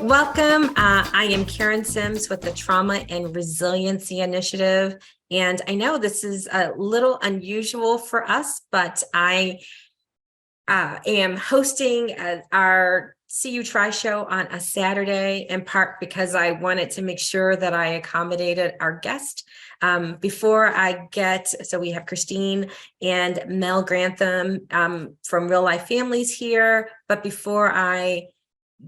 Welcome. I am Karen Sims with the Trauma and Resiliency Initiative. And I know this is a little unusual for us, but I am hosting our CU Tri Show on a Saturday, in part because I wanted to make sure that I accommodated our guest. So we have Christine and Mel Grantham from Real Life Families here. But before I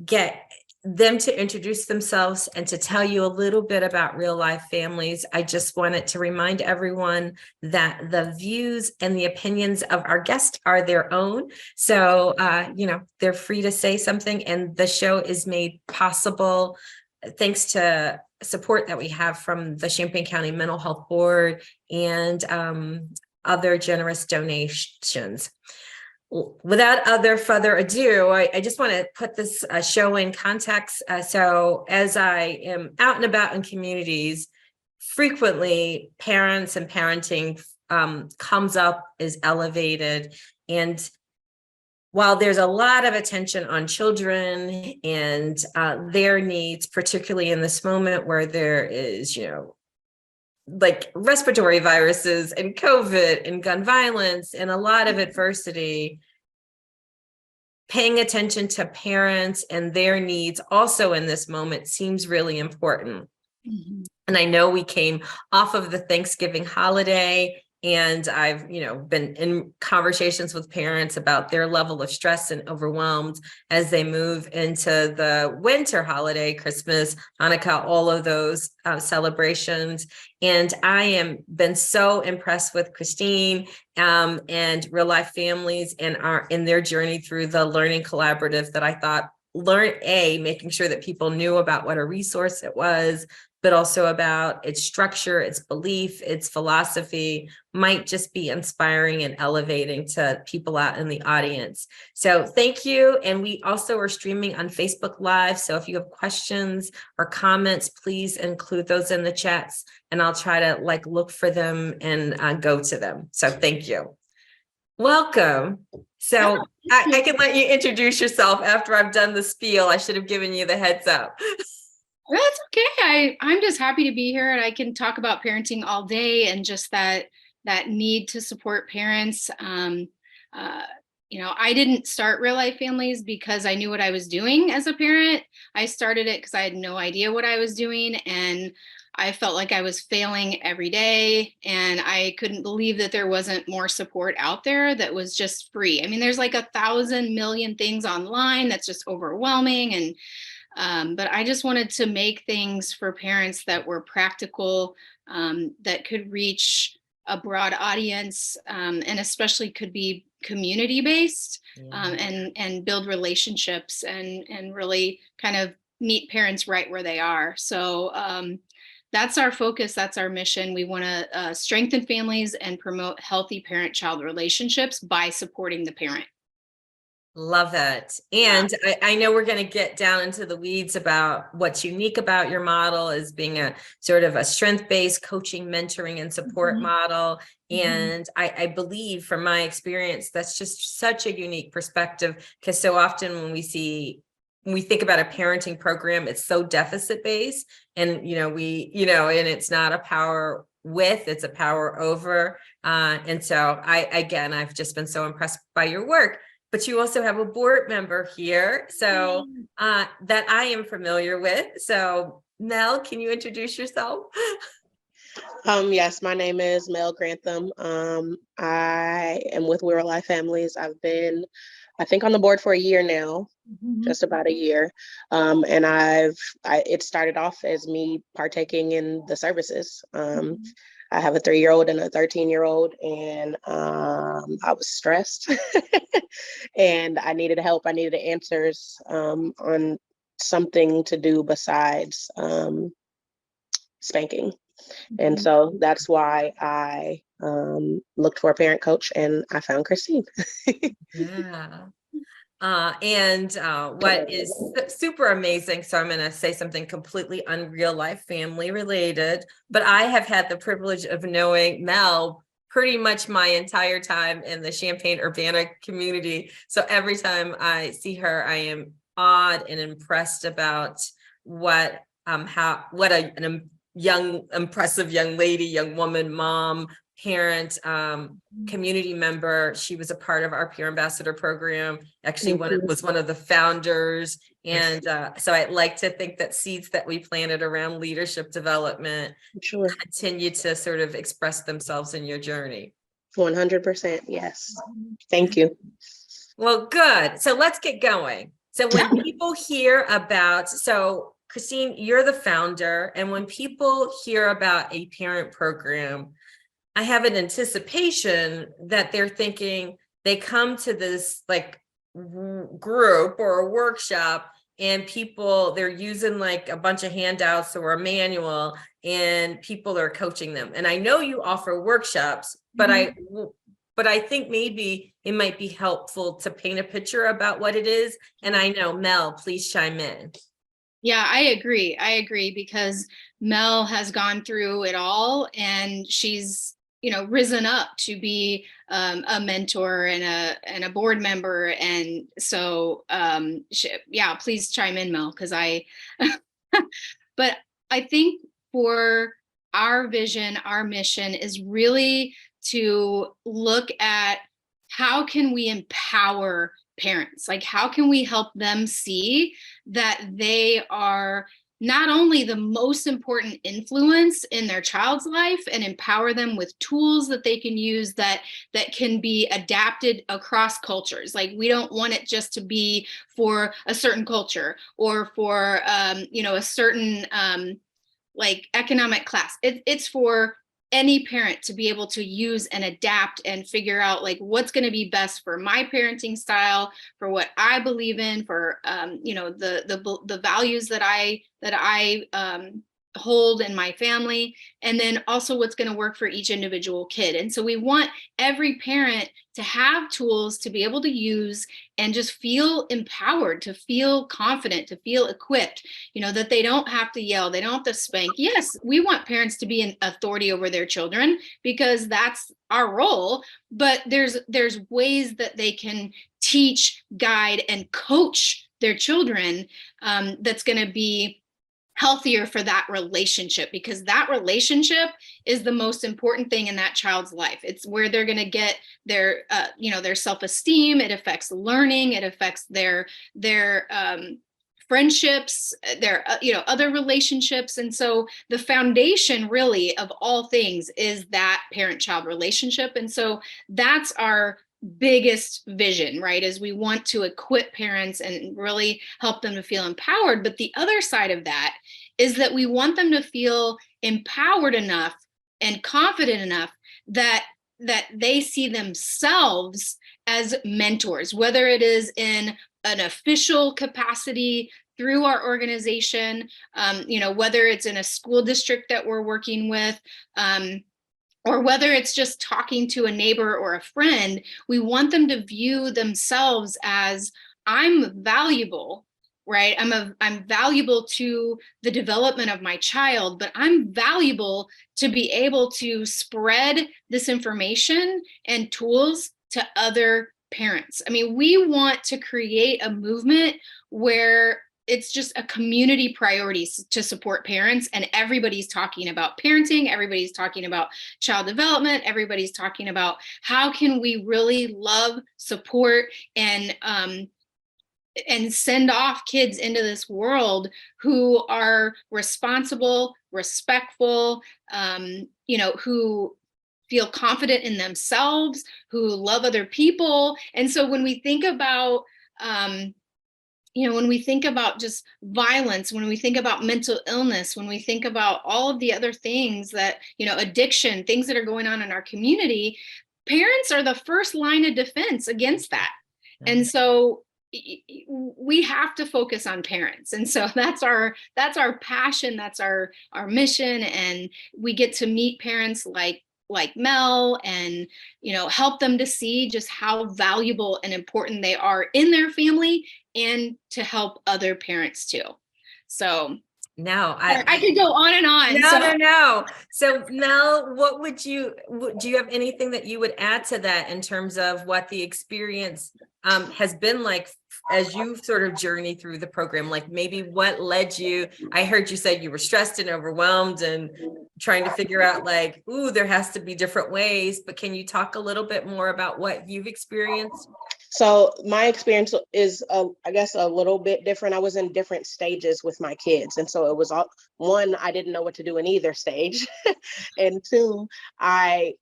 get them to introduce themselves and to tell you a little bit about Real Life Families, I just wanted to remind everyone that the views and the opinions of our guests are their own. So, they're free to say something, and the show is made possible thanks to support that we have from the Champaign County Mental Health Board and other generous donations. Without further ado, I just want to put this show in context. So as I am out and about in communities, frequently parents and parenting comes up, is elevated. And while there's a lot of attention on children and their needs, particularly in this moment where there is, like respiratory viruses and COVID and gun violence and a lot of adversity, paying attention to parents and their needs also in this moment seems really important. Mm-hmm. And I know we came off of the Thanksgiving holiday, and I've, been in conversations with parents about their level of stress and overwhelmed as they move into the winter holiday, Christmas, Hanukkah, all of those celebrations. And I am been so impressed with Christine and Real Life Families and in their journey through the Learning Collaborative, that I thought making sure that people knew about what a resource it was, but also about its structure, its belief, its philosophy might just be inspiring and elevating to people out in the audience. So thank you. And we also are streaming on Facebook Live. So if you have questions or comments, please include those in the chats, and I'll try to look for them and go to them. So thank you. Welcome. So I can let you introduce yourself after I've done the spiel. I should have given you the heads up. That's okay. I'm just happy to be here, and I can talk about parenting all day and just that need to support parents. I didn't start Real Life Families because I knew what I was doing as a parent. I started it because I had no idea what I was doing, and I felt like I was failing every day, and I couldn't believe that there wasn't more support out there that was just free. I mean, there's like 1,000 million things online that's just overwhelming, and but I just wanted to make things for parents that were practical, that could reach a broad audience, and especially could be community-based, and build relationships and really kind of meet parents right where they are. So that's our focus. That's our mission. We want to strengthen families and promote healthy parent-child relationships by supporting the parent. Love it. And I know we're going to get down into the weeds about what's unique about your model as being a sort of a strength-based coaching, mentoring, and support model. And I believe from my experience, that's just such a unique perspective, because so often when we think about a parenting program, it's so deficit-based, and, and it's not a power with, it's a power over. And so I've just been so impressed by your work. But you also have a board member here, so that I am familiar with. So Mel, can you introduce yourself? Yes, my name is Mel Grantham. I am with Real Life Families. I've been, I think, on the board for a year now, just about a year. And it started off as me partaking in the services. I have a 3-year-old and a 13-year-old, and I was stressed and I needed help. I needed answers on something to do besides spanking. And so that's why I looked for a parent coach, and I found Christine. Yeah. What is super amazing, so I'm going to say something completely unreal life family related, but I have had the privilege of knowing Mel pretty much my entire time in the Champaign Urbana community. So every time I see her, I am awed and impressed about what young, impressive young lady, young woman, mom, parent, community member. She was a part of our peer ambassador program. Actually, was one of the founders. And so I'd like to think that seeds that we planted around leadership development continue to sort of express themselves in your journey. 100%. Yes. Thank you. Well, good. So let's get going. So when people hear about, so Christine, you're the founder, and when people hear about a parent program, I have an anticipation that they're thinking they come to this like group or a workshop, and they're using like a bunch of handouts or a manual, and people are coaching them. And I know you offer workshops, but I think maybe it might be helpful to paint a picture about what it is. And I know, Mel, please chime in. Yeah, I agree because Mel has gone through it all, and she's, risen up to be a mentor and a board member. And so, please chime in, Mel, because but I think for our vision, our mission is really to look at how can we empower parents? Like, how can we help them see that they are not only the most important influence in their child's life, and empower them with tools that they can use that can be adapted across cultures. Like, we don't want it just to be for a certain culture or for a certain like economic class. It's for any parent to be able to use and adapt and figure out like what's going to be best for my parenting style, for what I believe in, for the values that I hold in my family, and then also what's going to work for each individual kid. And so we want every parent to have tools to be able to use and just feel empowered, to feel confident, to feel equipped, that they don't have to yell, they don't have to spank. Yes, we want parents to be an authority over their children because that's our role, but there's ways that they can teach, guide, and coach their children that's going to be healthier for that relationship, because that relationship is the most important thing in that child's life. It's where they're going to get their their self-esteem. It affects learning, it affects their friendships, their other relationships. And so the foundation really of all things is that parent-child relationship. And so that's our biggest vision, right? Is we want to equip parents and really help them to feel empowered. But the other side of that is that we want them to feel empowered enough and confident enough that they see themselves as mentors, whether it is in an official capacity through our organization, whether it's in a school district that we're working with, or whether it's just talking to a neighbor or a friend. We want them to view themselves as, I'm valuable, right? I'm valuable to the development of my child, but I'm valuable to be able to spread this information and tools to other parents. I mean, we want to create a movement where it's just a community priority to support parents, and everybody's talking about parenting, everybody's talking about child development, everybody's talking about how can we really love, support, and send off kids into this world who are responsible, respectful, who feel confident in themselves, who love other people. And so when we think about when we think about just violence, when we think about mental illness, when we think about all of the other things that, addiction, things that are going on in our community, parents are the first line of defense against that. Mm-hmm. And so we have to focus on parents. And so that's our passion, that's our mission. And we get to meet parents like Mel and, help them to see just how valuable and important they are in their family, and to help other parents too. So no, I could go on and on. No. So Mel, do you have anything that you would add to that in terms of what the experience has been like as you sort of journey through the program, like maybe what led you, I heard you said you were stressed and overwhelmed and trying to figure out like, ooh, there has to be different ways, but can you talk a little bit more about what you've experienced? So my experience is, I guess, a little bit different. I was in different stages with my kids. And so it was all, one, I didn't know what to do in either stage. And two, I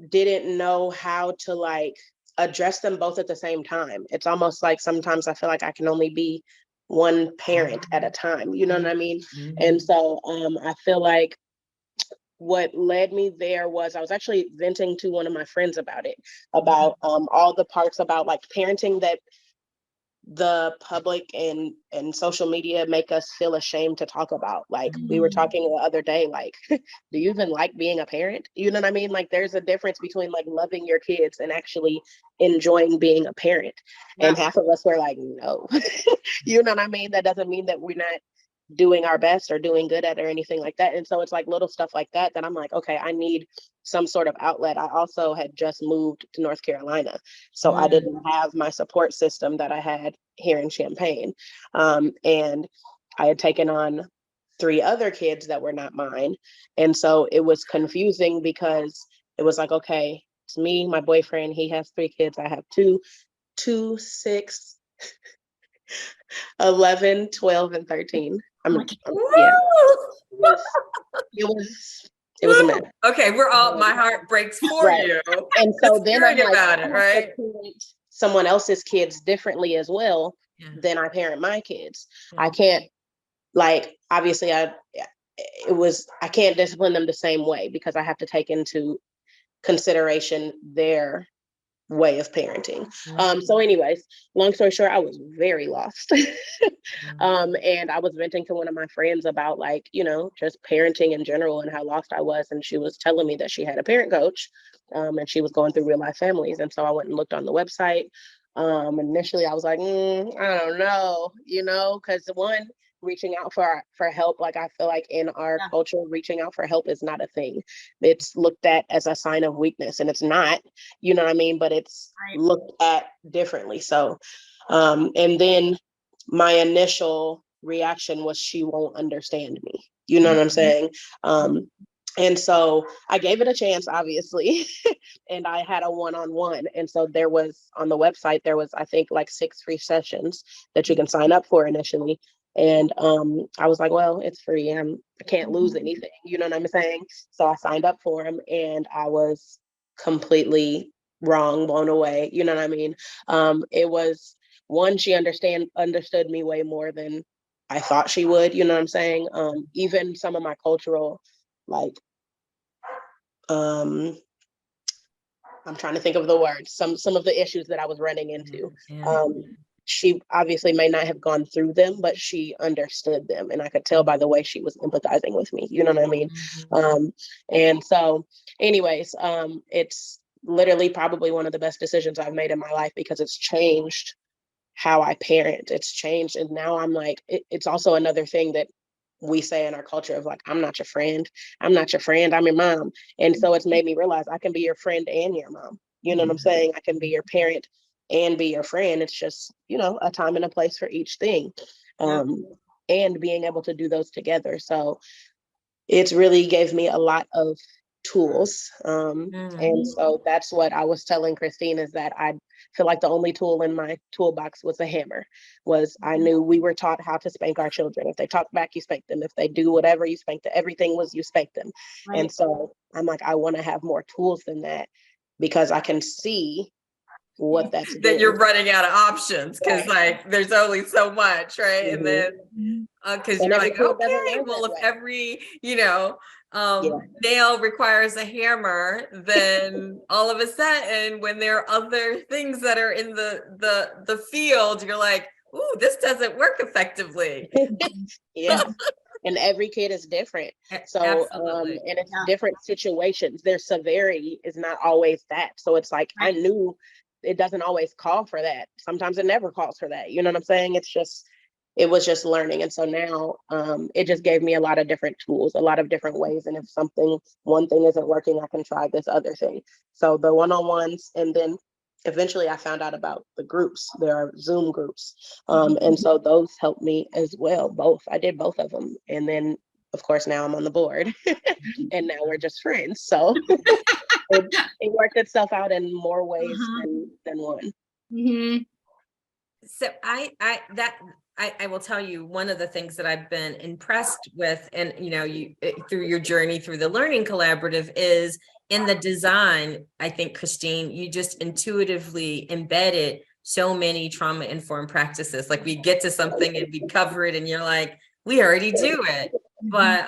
didn't know how to like address them both at the same time. It's almost like sometimes I feel like I can only be one parent at a time. You know what I mean? And so I feel like what led me there was I was actually venting to one of my friends about it, about all the parts about like parenting that the public and social media make us feel ashamed to talk about. Like we were talking the other day, like, do you even like being a parent? You know what I mean? Like there's a difference between like loving your kids and actually enjoying being a parent. And half of us were like, no. You know what I mean? That doesn't mean that we're not doing our best or doing good at it or anything like that. And so it's like little stuff like that that I'm like, okay, I need some sort of outlet. I also had just moved to North Carolina, so I didn't have my support system that I had here in Champaign. And I had taken on 3 other kids that were not mine. And so it was confusing because it was like, okay, it's me, my boyfriend, he has 3 kids, I have 2, 6, 11, 12, and 13. Yeah, it was a mess. Okay, we're all, my heart breaks for Right. you. And so Just then I'm hearing like, about I it, have right? to parent someone else's kids differently as well Yeah. than I parent my kids. Yeah. I can't, like, obviously I can't discipline them the same way because I have to take into consideration their way of parenting. So anyways, long story short, I was very lost. And I was venting to one of my friends about like, you know, just parenting in general and how lost I was. And she was telling me that she had a parent coach, and she was going through Real Life Families. And so I went and looked on the website. Initially I was like, I don't know, you know, because one, reaching out for help, like I feel like in our culture, reaching out for help is not a thing. It's looked at as a sign of weakness, and it's not, you know what I mean, but it's looked at differently. So and then my initial reaction was, she won't understand me, you know what I'm saying? And so I gave it a chance, obviously. And I had a one-on-one. And so there was, on the website, there was, I think, like 6 free sessions that you can sign up for initially. And I was like, well, it's free. I can't lose anything. You know what I'm saying? So I signed up for them, and I was completely wrong, blown away. You know what I mean? It was, one, she understood me way more than I thought she would. You know what I'm saying? Even some of my cultural, like, I'm trying to think of the words, some of the issues that I was running into. She obviously may not have gone through them, but she understood them. And I could tell by the way she was empathizing with me, you know what I mean? And so anyways, it's literally probably one of the best decisions I've made in my life, because it's changed how I parent. It's changed. And now I'm like, it's also another thing that we say in our culture of like, I'm not your friend. I'm not your friend. I'm your mom. And so it's made me realize I can be your friend and your mom. You know what I'm saying? I can be your parent and be your friend. It's just, you know, a time and a place for each thing. And being able to do those together. So it's really gave me a lot of tools. And so that's what I was telling Christine, is that I feel like the only tool in my toolbox was a hammer. Was I knew we were taught how to spank our children. If they talk back, you spank them. If they do whatever, you spank them. Everything was you spank them. And so I'm like, I want to have more tools than that, because I can see what that's that doing. you're running out of options, because like there's only so much, right? And then because you're like, okay, well, if every, you know, nail requires a hammer, then all of a sudden, when there are other things that are in the field, you're like, ooh, this doesn't work effectively. And every kid is different. So and it's different situations. Their severity is not always that. So it's like, I knew it doesn't always call for that. Sometimes it never calls for that. You know what I'm saying? It was just learning. And so now it just gave me a lot of different tools, a lot of different ways. And if one thing isn't working, I can try this other thing. So the one-on-ones, and then eventually I found out about the groups. There are Zoom groups. And so those helped me as well. Both. I did both of them. And then, of course, now I'm on the board and now we're just friends. So it worked itself out in more ways than one. Mm-hmm. So I will tell you, one of the things that I've been impressed with, and through your journey through the Learning Collaborative, is in the design. I think, Christine, you just intuitively embedded so many trauma-informed practices. Like, we get to something and we cover it and you're like, we already do it. But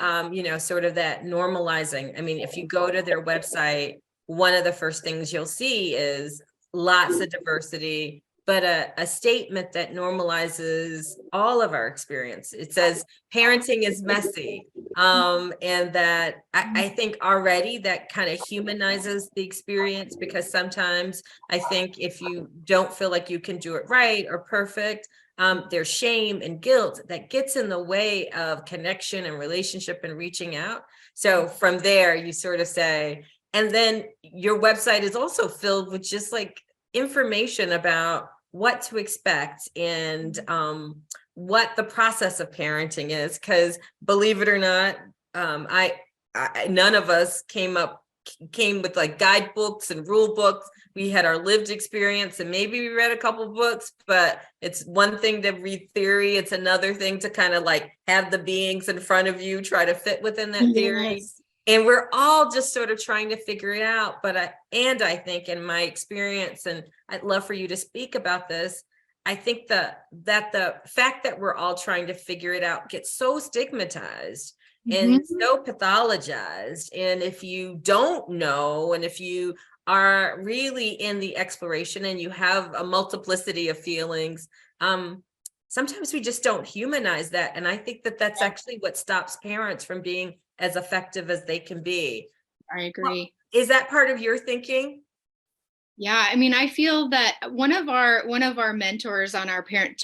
sort of that normalizing. I mean, if you go to their website, one of the first things you'll see is lots of diversity, but a statement that normalizes all of our experience. It says parenting is messy. And that I think already that kind of humanizes the experience, because sometimes I think if you don't feel like you can do it right or perfect, there's shame and guilt that gets in the way of connection and relationship and reaching out. So from there, you sort of say, and then your website is also filled with just like information about what to expect and what the process of parenting is. Because believe it or not, none of us came with like guidebooks and rule books. We had our lived experience, and maybe we read a couple books, but it's one thing to read theory. It's another thing to kind of like have the beings in front of you try to fit within that theory. Yes. And we're all just sort of trying to figure it out. But I think in my experience, and I'd love for you to speak about this, I think that the fact that we're all trying to figure it out gets so stigmatized and so pathologized. And if you don't know, and if you are really in the exploration and you have a multiplicity of feelings, sometimes we just don't humanize that. And I think that that's actually what stops parents from being as effective as they can be. I agree. Is that part of your thinking? Yeah, I mean, I feel that one of our mentors on our parent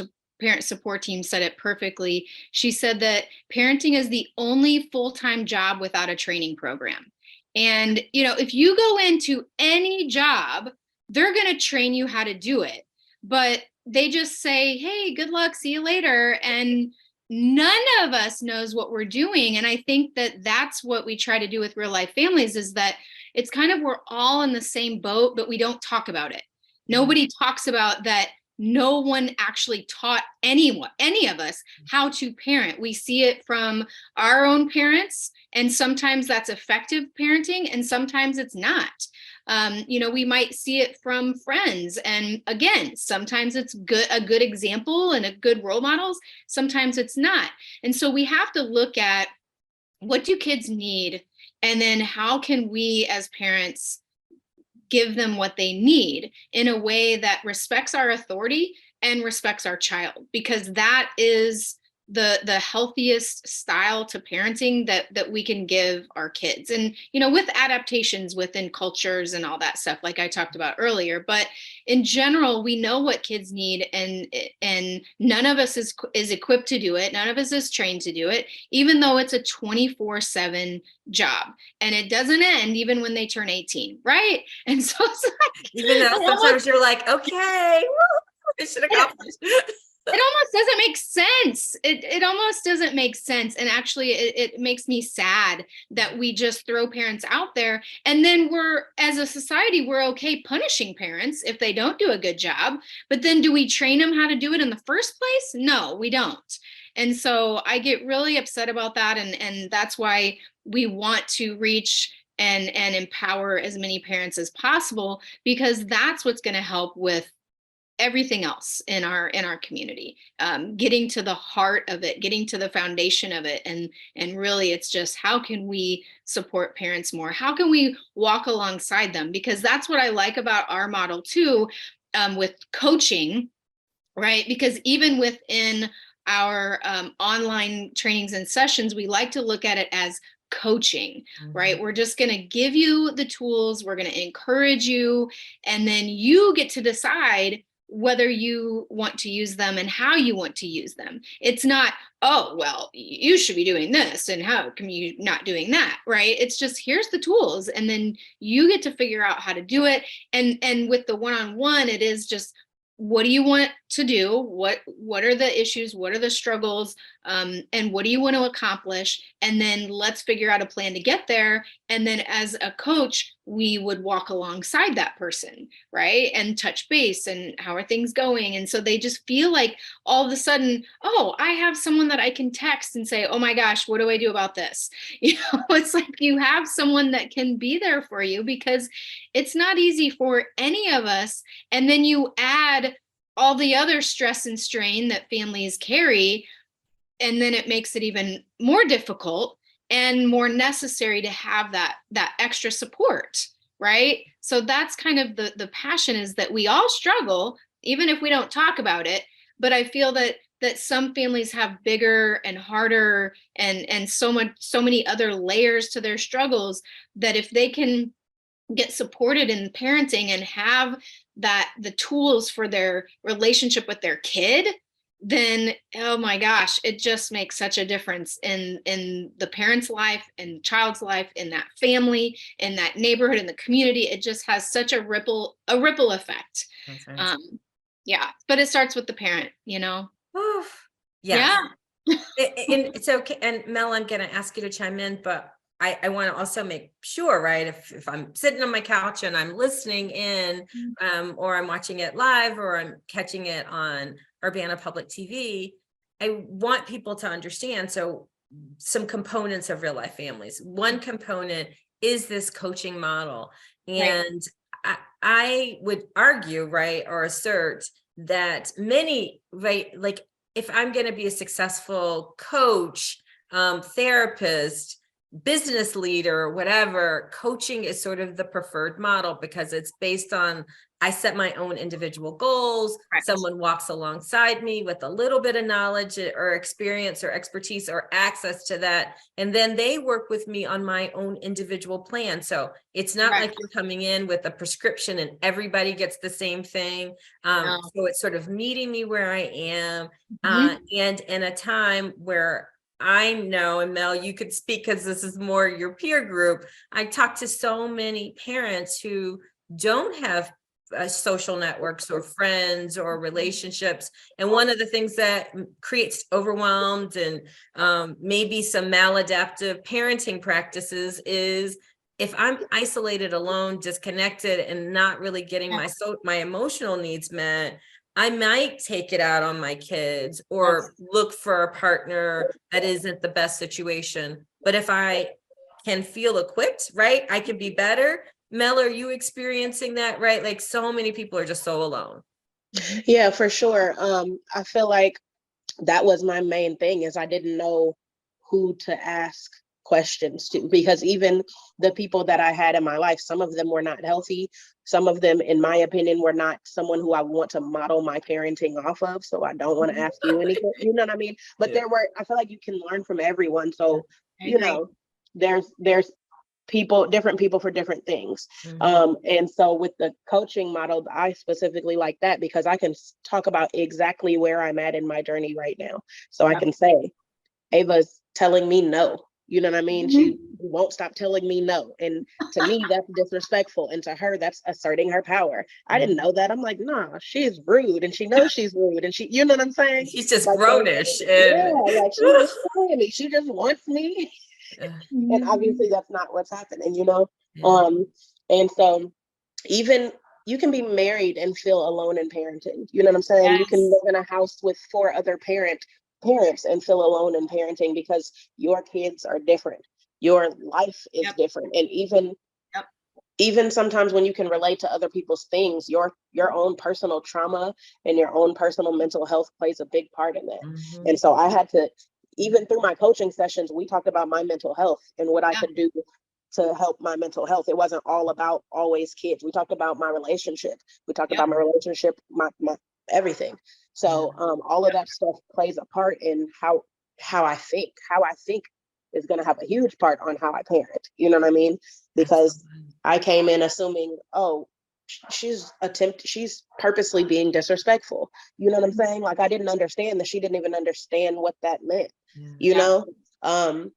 support team said it perfectly. She said that parenting is the only full-time job without a training program. And, if you go into any job, they're going to train you how to do it. But they just say, hey, good luck, see you later. And none of us knows what we're doing. And I think that that's what we try to do with Real Life Families, is that it's kind of, we're all in the same boat, but we don't talk about it. Nobody talks about that. No one actually taught any of us how to parent. We see it from our own parents, and sometimes that's effective parenting and sometimes it's not. We might see it from friends, and again, sometimes it's a good example and a good role models, sometimes it's not. And so we have to look at, what do kids need, and then how can we as parents give them what they need in a way that respects our authority and respects our child, because that is the healthiest style to parenting that we can give our kids. And with adaptations within cultures and all that stuff, like I talked about earlier, but in general, we know what kids need, and none of us is equipped to do it. None of us is trained to do it, even though it's a 24/7 job, and it doesn't end even when they turn 18, right? And so it's like, even though sometimes you're like, okay, mission accomplished. It almost doesn't make sense. It almost doesn't make sense. And actually, it makes me sad that we just throw parents out there. And then as a society, we're okay punishing parents if they don't do a good job. But then do we train them how to do it in the first place? No, we don't. And so I get really upset about that. And that's why we want to reach and empower as many parents as possible, because that's what's going to help with everything else in our community, getting to the heart of it, getting to the foundation of it. And really, it's just, how can we support parents more? How can we walk alongside them? Because that's what I like about our model too, with coaching, right? Because even within our online trainings and sessions, we like to look at it as coaching, right? We're just going to give you the tools, we're going to encourage you, and then you get to decide whether you want to use them and how you want to use them. It's not, oh, well, you should be doing this and how come you not doing that, right? It's just, here's the tools, and then you get to figure out how to do it. And with the one-on-one, it is just, what do you want to do? What are the issues? What are the struggles? And what do you want to accomplish? And then let's figure out a plan to get there. And then as a coach, we would walk alongside that person, right? And touch base and how are things going? And so they just feel like all of a sudden, oh, I have someone that I can text and say, oh my gosh, what do I do about this? You know, it's like you have someone that can be there for you, because it's not easy for any of us. And then you add all the other stress and strain that families carry, and then it makes it even more difficult and more necessary to have that extra support, right? So that's kind of the passion, is that we all struggle, even if we don't talk about it. But I feel that some families have bigger and harder and so many other layers to their struggles, that if they can get supported in parenting and have the tools for their relationship with their kid, then, oh my gosh, it just makes such a difference in the parent's life and child's life, in that family, in that neighborhood, in the community. It just has such a ripple effect. That's right. Yeah, but it starts with the parent, you know? Oof. Yes. Yeah. And it's okay. And Mel, I'm going to ask you to chime in, but I want to also make sure, right? If I'm sitting on my couch and I'm listening in, or I'm watching it live, or I'm catching it on Urbana Public TV, I want people to understand. So some components of Real Life Families. One component is this coaching model. And I would argue, right, or assert that many, right, like if I'm going to be a successful coach, therapist, business leader, whatever, coaching is sort of the preferred model, because it's based on, I set my own individual goals. Right. Someone walks alongside me with a little bit of knowledge or experience or expertise or access to that. And then they work with me on my own individual plan. So it's not like you're coming in with a prescription and everybody gets the same thing. No. So it's sort of meeting me where I am, and in a time where I know, and Mel, you could speak because this is more your peer group. I talk to so many parents who don't have social networks or friends or relationships. And one of the things that creates overwhelmed and maybe some maladaptive parenting practices is, if I'm isolated, alone, disconnected, and not really getting my emotional needs met, I might take it out on my kids or look for a partner that isn't the best situation. But if I can feel equipped, right, I can be better. Mel, are you experiencing that, right? Like so many people are just so alone. Yeah, for sure. I feel like that was my main thing, is I didn't know who to ask questions to, because even the people that I had in my life, some of them were not healthy. Some of them, in my opinion, were not someone who I want to model my parenting off of. So I don't want to ask you anything, you know what I mean? But there were, I feel like you can learn from everyone. So, you know, there's different people for different things. And so with the coaching model, I specifically like that because I can talk about exactly where I'm at in my journey right now. So I can say, Ava's telling me no. You know what I mean? She won't stop telling me no. And to me, that's disrespectful. And to her, that's asserting her power. I didn't know that. I'm like, nah, she's rude. And she knows she's rude. And she, you know what I'm saying? She's just like, grownish. Yeah, like she just trying me. She just wants me. And obviously that's not what's happening, you know? And so even you can be married and feel alone in parenting. You know what I'm saying? You can live in a house with 4 other parents and feel alone in parenting because your kids are different. Your life is different. And even sometimes when you can relate to other people's things, your own personal trauma and your own personal mental health plays a big part in that. And so I had to, even through my coaching sessions, we talked about my mental health and what I could do to help my mental health. It wasn't all about always kids. We talked about my relationship. We talked about my relationship, my everything. So all of that stuff plays a part in how I think. How I think is going to have a huge part on how I parent. You know what I mean? Because I came in assuming, oh, she's purposely being disrespectful. You know what I'm saying? Like, I didn't understand that she didn't even understand what that meant, you Yeah. know?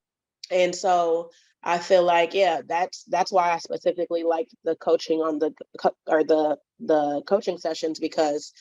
And so I feel like, yeah, that's why I specifically like the coaching on the coaching sessions, because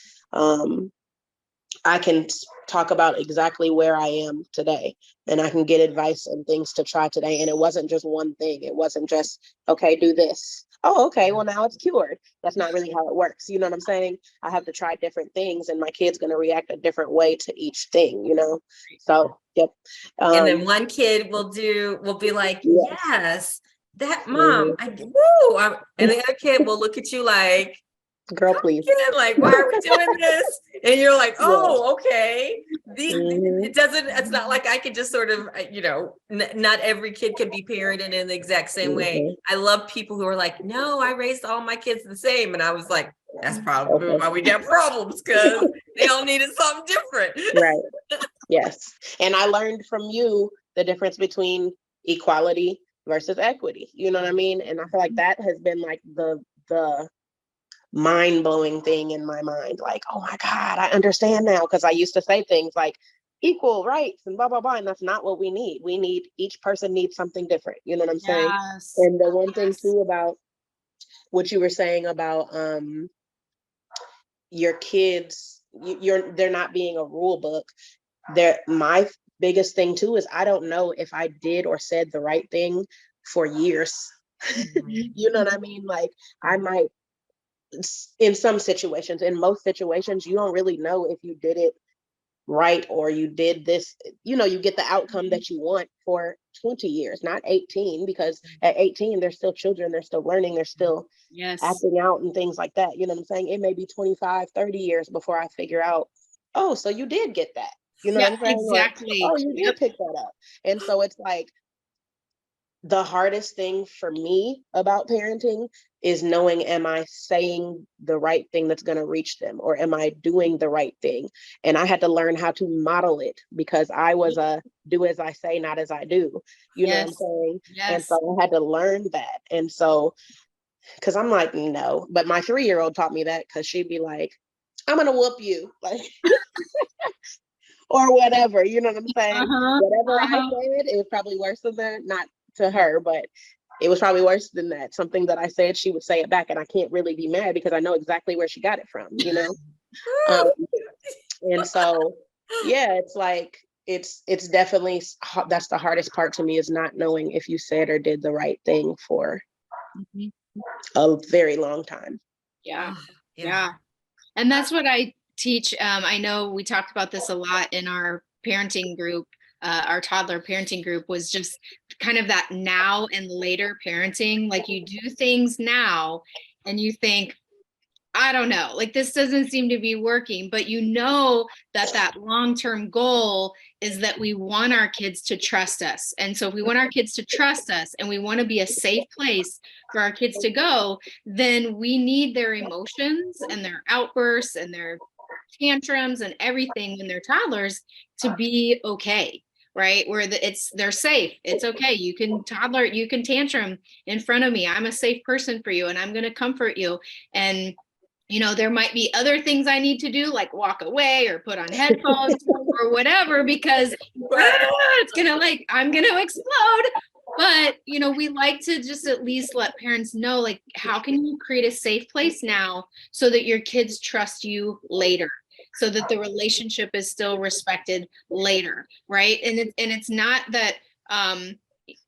I can talk about exactly where I am today, and I can get advice and things to try today. And it wasn't just one thing. It wasn't just, okay, do this. Oh, okay, well, now it's cured. That's not really how it works. You know what I'm saying? I have to try different things, and my kid's going to react a different way to each thing, you know? So, yep. And then one kid will be like, Yes. yes, that mom, and the other kid will look at you like, Girl, please. again, like, why are we doing this? And you're like, Yeah. oh, okay. Mhm. It's not like I can just sort of, not every kid can be parented in the exact same way. Mhm. I love people who are like, no, I raised all my kids the same. And I was like, that's probably Okay. why we get problems, because they all needed something different. Right. Yes. And I learned from you the difference between equality versus equity. You know what I mean? And I feel like that has been like the mind-blowing thing in my mind. Like, oh my God, I understand now. Because I used to say things like equal rights and blah, blah, blah. And that's not what we need. Each person needs something different. You know what I'm saying? Yes. And the one thing Yes. too about what you were saying about your kids, they're not being a rule book. My biggest thing too is I don't know if I did or said the right thing for years. You know what I mean? Like, I might, in some situations, in most situations, you don't really know if you did it right or you did this, you get the outcome that you want for 20 years, not 18, because at 18, they're still children, they're still learning, they're still Yes. acting out and things like that. You know what I'm saying? It may be 25, 30 years before I figure out, oh, so you did get that. You know Yeah, what I'm saying? exactly. Or, oh, you did pick that up. And so it's like, the hardest thing for me about parenting is knowing, am I saying the right thing that's going to reach them, or am I doing the right thing? And I had to learn how to model it, because I was a do as I say, not as I do. You know what I'm Yes. saying? And Yes. so I had to learn that. And so, because I'm like, no, but my 3-year-old taught me that, because she'd be like, I'm going to whoop you. Like, or whatever, you know what I'm saying? Uh-huh. Whatever I Uh-huh. said, it was probably worse than that. Not to her, but it was probably worse than that. Something that I said, she would say it back, and I can't really be mad because I know exactly where she got it from, you know? And so, yeah, it's like, it's definitely, that's the hardest part to me, is not knowing if you said or did the right thing for Mhm. a very long time. Yeah. Yeah. Yeah. And that's what I teach. I know we talked about this a lot in our parenting group, our toddler parenting group, was just kind of that now and later parenting. Like, you do things now and you think, I don't know, like, this doesn't seem to be working, but you know that long-term goal is that we want our kids to trust us. And so if we want our kids to trust us and we want to be a safe place for our kids to go, then we need their emotions and their outbursts and their tantrums and everything when they're toddlers to be okay. Right, where they're safe. It's okay. You can tantrum in front of me. I'm a safe person for you, and I'm going to comfort you. And there might be other things I need to do, like walk away or put on headphones or whatever, because it's gonna, like, I'm gonna explode. But, we like to just at least let parents know, like, how can you create a safe place now so that your kids trust you later, so that the relationship is still respected later, right? And it's not that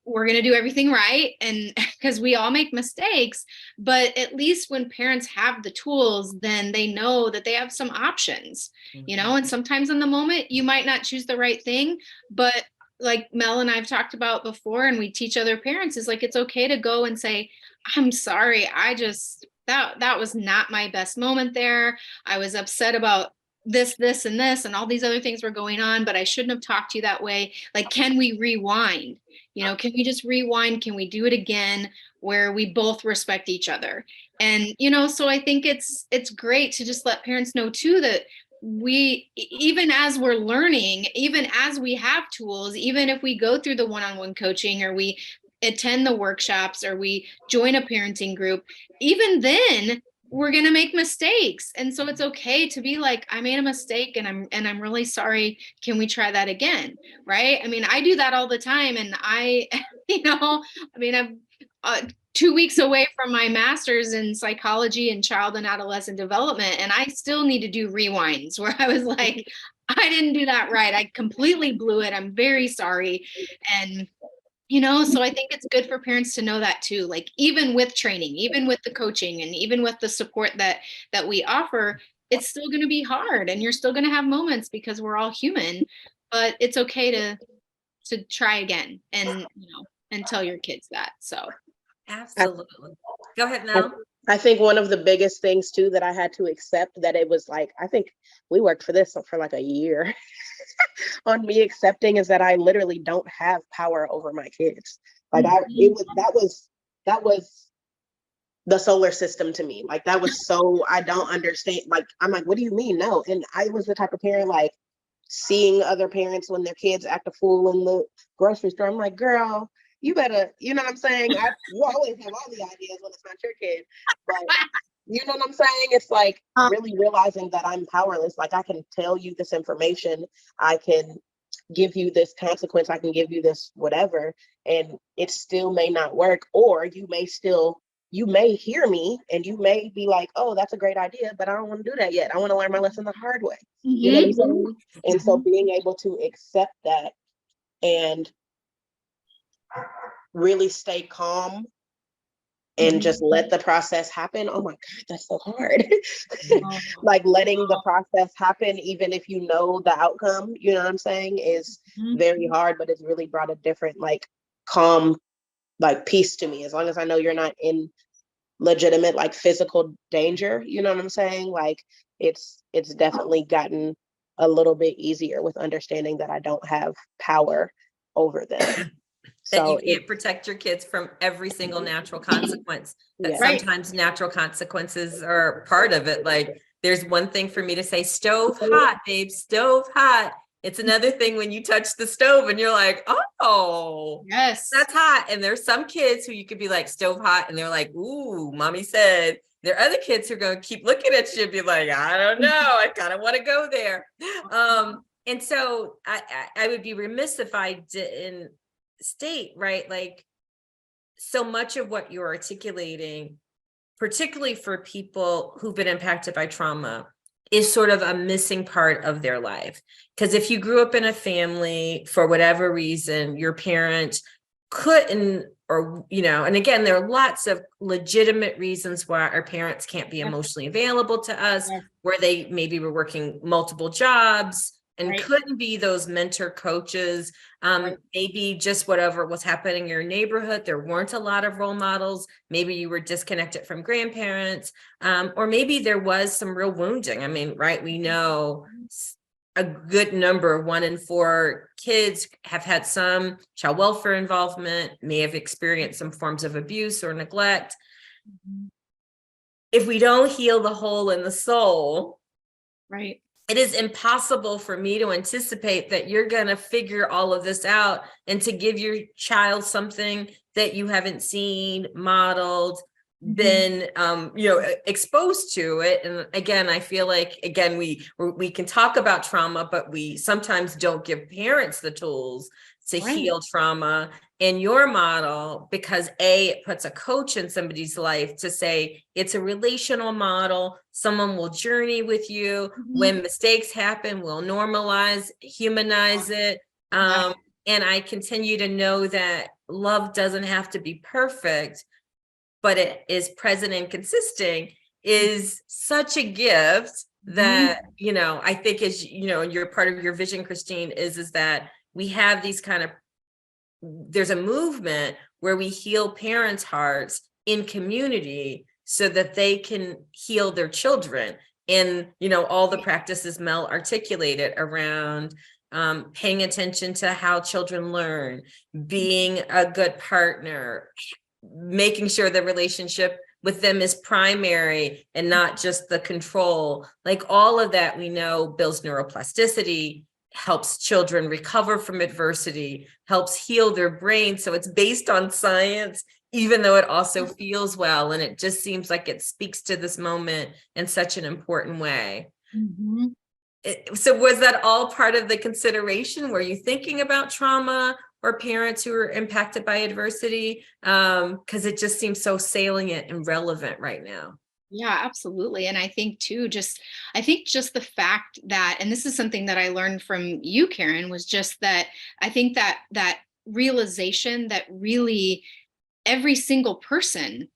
we're going to do everything right, and because we all make mistakes, but at least when parents have the tools, then they know that they have some options, and sometimes in the moment you might not choose the right thing, but like Mel and I've talked about before, and we teach other parents, is like, it's okay to go and say, I'm sorry, I just, that was not my best moment there. I was upset about this and this and all these other things were going on, but I shouldn't have talked to you that way. Like, can we rewind? Can we just rewind? Can we do it again where we both respect each other? And, so I think it's great to just let parents know too, that we, even as we're learning, even as we have tools, even if we go through the one-on-one coaching, or we attend the workshops, or we join a parenting group, even then we're going to make mistakes. And so it's okay to be like, I made a mistake and I'm really sorry. Can we try that again? Right. I mean, I do that all the time. And I'm 2 weeks away from my master's in psychology and child and adolescent development. And I still need to do rewinds where I was like, I didn't do that right. I completely blew it. I'm very sorry. And so I think it's good for parents to know that too. Like even with training, even with the coaching, and even with the support that we offer, it's still going to be hard, and you're still going to have moments because we're all human. But it's okay to try again, and and tell your kids that. So Absolutely. Go ahead, I, Mel. I think one of the biggest things too that I had to accept, that it was like, I think we worked for this for like a year on me accepting, is that I literally don't have power over my kids. Like that was the solar system to me. Like that was so, I don't understand. Like, I'm like, what do you mean? No. And I was the type of parent, like seeing other parents when their kids act a fool in the grocery store. I'm like, girl, you better, you know what I'm saying? You always have all the ideas when it's not your kid, but you know what I'm saying? It's like really realizing that I'm powerless. Like I can tell you this information, I can give you this consequence, I can give you this whatever, and it still may not work. Or you may hear me and you may be like, oh, that's a great idea, but I don't want to do that yet. I want to learn my lesson the hard way. You know what I'm saying? And so being able to accept that and really stay calm and just let the process happen. Oh my God, that's so hard. Like letting the process happen, even if you know the outcome, you know what I'm saying, is very hard, but it's really brought a different, like, calm, like, peace to me. As long as I know you're not in legitimate, like, physical danger, you know what I'm saying? Like, it's definitely gotten a little bit easier with understanding that I don't have power over them. That you can't protect your kids from every single natural consequence. That sometimes natural consequences are part of it. Like there's one thing for me to say, stove hot, babe, stove hot. It's another thing when you touch the stove and you're like, oh, yes, that's hot. And there's some kids who you could be like, stove hot, and they're like, ooh, mommy said. There are other kids who are going to keep looking at you and be like, I don't know, I kind of want to go there. And so I would be remiss if I didn't state, right, like so much of what you're articulating, particularly for people who've been impacted by trauma, is sort of a missing part of their life. Because if you grew up in a family, for whatever reason, your parent couldn't, or and again, there are lots of legitimate reasons why our parents can't be emotionally available to us, where they maybe were working multiple jobs and couldn't be those mentor coaches. Maybe just whatever was happening in your neighborhood, there weren't a lot of role models. Maybe you were disconnected from grandparents, or maybe there was some real wounding. I mean, right, we know a good number, 1 in 4 kids have had some child welfare involvement, may have experienced some forms of abuse or neglect. If we don't heal the hole in the soul, right, it is impossible for me to anticipate that you're going to figure all of this out and to give your child something that you haven't seen, modeled, been exposed to it. And again, I feel like, again, we can talk about trauma, but we sometimes don't give parents the tools to heal trauma. In your model, because it puts a coach in somebody's life to say it's a relational model, someone will journey with you. When mistakes happen, we'll normalize, humanize it. And I continue to know that love doesn't have to be perfect, but it is present and consistent, is such a gift that, I think is, you're part of your vision, Christine, is that we have these kind of, there's a movement where we heal parents' hearts in community so that they can heal their children. And, all the practices Mel articulated around paying attention to how children learn, being a good partner, making sure the relationship with them is primary and not just the control. Like all of that, we know builds neuroplasticity, helps children recover from adversity, helps heal their brain. So it's based on science, even though it also feels well. And it just seems like it speaks to this moment in such an important way. Mhm. So was that all part of the consideration? Were you thinking about trauma or parents who are impacted by adversity? Because it just seems so salient and relevant right now. Yeah, absolutely. And I think too, I think just the fact that, and this is something that I learned from you, Karen, was just that I think that realization that really every single person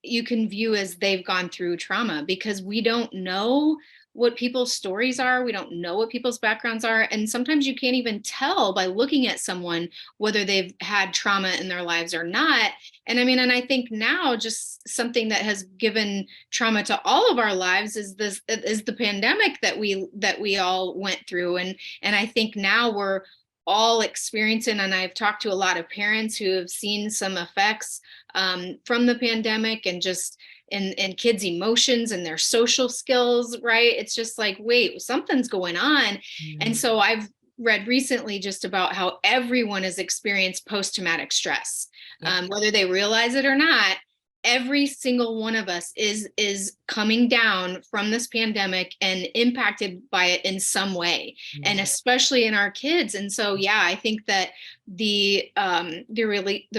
you can view as they've gone through trauma, because we don't know what people's stories are. We don't know what people's backgrounds are. And sometimes you can't even tell by looking at someone whether they've had trauma in their lives or not. And I mean, and I think now just something that has given trauma to all of our lives is the pandemic that we all went through. And I think now we're all experiencing, and I've talked to a lot of parents who have seen some effects from the pandemic, and just in kids' emotions and their social skills, right? It's just like, wait, something's going on. And so I've read recently just about how everyone has experienced post-traumatic stress, Yeah. whether they realize it or not. Every single one of us is coming down from this pandemic and impacted by it in some way, and especially in our kids. And so, yeah, I think that the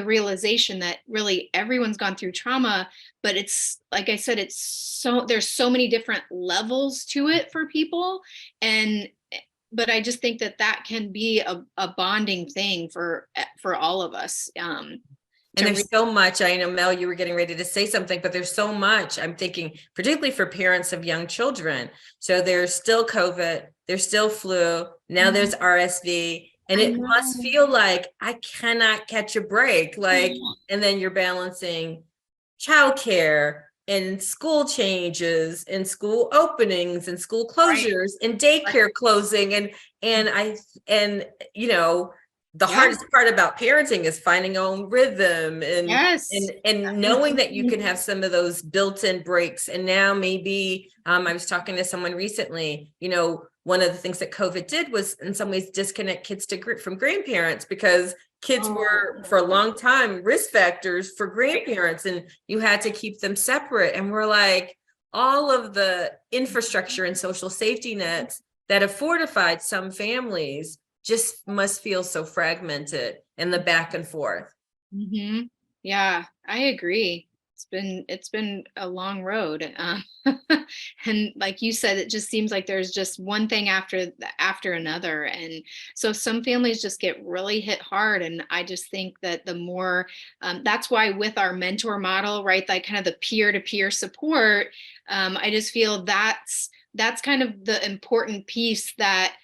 realization that really everyone's gone through trauma, but it's like I said, there's so many different levels to it for people. And but I just think that can be a bonding thing for all of us. And there's so much, I know, Mel, you were getting ready to say something, but there's so much I'm thinking, particularly for parents of young children. So there's still COVID, there's still flu, now there's RSV, and it must feel like I cannot catch a break. Like, and then you're balancing childcare and school changes and school openings and school closures and daycare closing. And you know, the hardest part about parenting is finding your own rhythm and knowing that you can have some of those built-in breaks. And now maybe I was talking to someone recently, you know, one of the things that COVID did was in some ways disconnect kids from grandparents, because kids were for a long time risk factors for grandparents, and you had to keep them separate. And we're like, all of the infrastructure and social safety nets that have fortified some families just must feel so fragmented in the back and forth. Mm-hmm. Yeah, I agree. It's been a long road, and like you said, it just seems like there's just one thing after another, and so some families just get really hit hard. And I just think that the more that's why with our mentor model, right, like kind of the peer-to-peer support, I just feel that's kind of the important piece that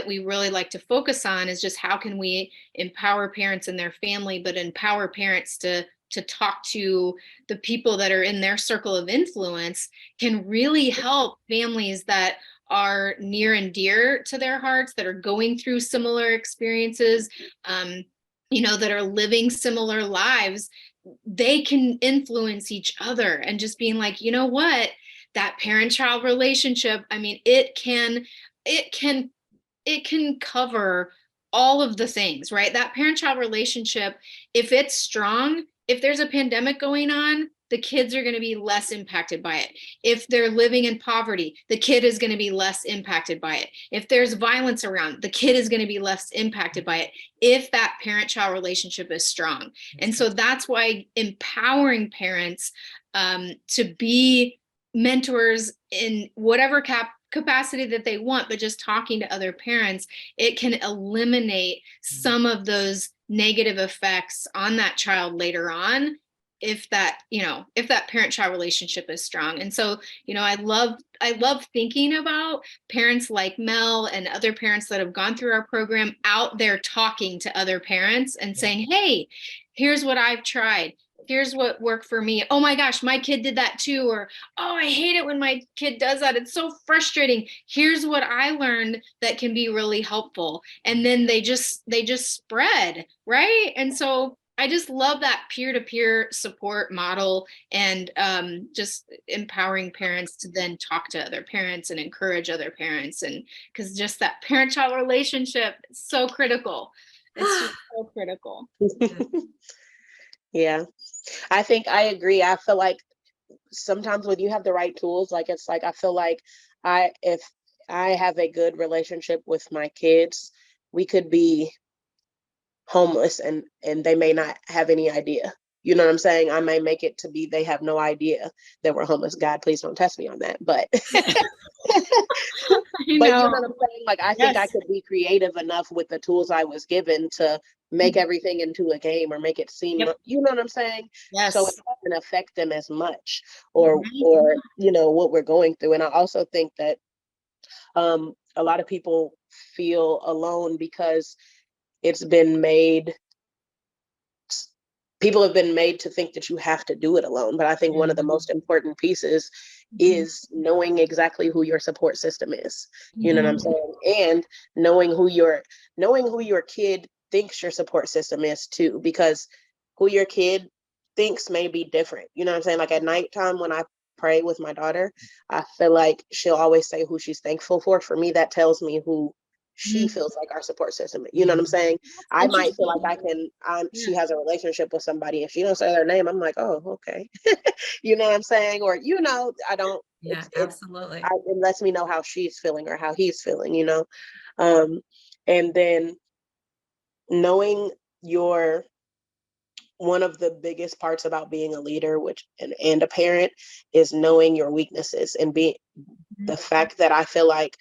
we really like to focus on, is just how can we empower parents and their family, but empower parents to talk to the people that are in their circle of influence, can really help families that are near and dear to their hearts, that are going through similar experiences, you know, that are living similar lives. They can influence each other, and just being like, you know what, that parent-child relationship, I mean, it can cover all of the things, right? That parent-child relationship, if it's strong, if there's a pandemic going on, the kids are going to be less impacted by it. If they're living in poverty, the kid is going to be less impacted by it. If there's violence around, the kid is going to be less impacted by it, if that parent-child relationship is strong. And so that's why empowering parents to be mentors in whatever capacity that they want, but just talking to other parents, it can eliminate some of those negative effects on that child later on, if that parent-child relationship is strong. And so, you know, I love thinking about parents like Mel and other parents that have gone through our program out there talking to other parents and saying, hey, here's what I've tried. Here's what worked for me. Oh my gosh, my kid did that too. Or, oh, I hate it when my kid does that. It's so frustrating. Here's what I learned that can be really helpful. And then they just spread, right? And so I just love that peer-to-peer support model, and just empowering parents to then talk to other parents and encourage other parents. And because just that parent-child relationship is so critical. It's just so critical. Yeah. I think I agree. I feel like sometimes when you have the right tools, like it's like I feel like if I have a good relationship with my kids, we could be homeless and they may not have any idea. You know what I'm saying? I may make it to be they have no idea that we're homeless. God, please don't test me on that. But You but you know, know what I'm saying? Like I think I yes, could be creative enough with the tools I was given to make everything into a game or make it seem, yep, you know what I'm saying? So it yes. doesn't affect them as much Right. or you know what we're going through. And I also think that a lot of people feel alone because it's been made people have been made to think that you have to do it alone. But I think one of the most important pieces Mhm. is knowing exactly who your support system is. You know what I'm Mhm. saying? And knowing who your kid thinks your support system is too, because who your kid thinks may be different. You know what I'm saying? Like at nighttime when I pray with my daughter, I feel like she'll always say who she's thankful for. For me, that tells me who she Mhm. feels like our support system. You know what I'm saying? I might feel like Interesting. she Yeah. has a relationship with somebody. If she don't say their name, I'm like, oh, okay. You know what I'm saying? Or, you know, I don't, Yeah, absolutely. it lets me know how she's feeling or how he's feeling, you know? Um, and then knowing your, one of the biggest parts about being a leader, and a parent is knowing your weaknesses and being Mhm. the fact that I feel like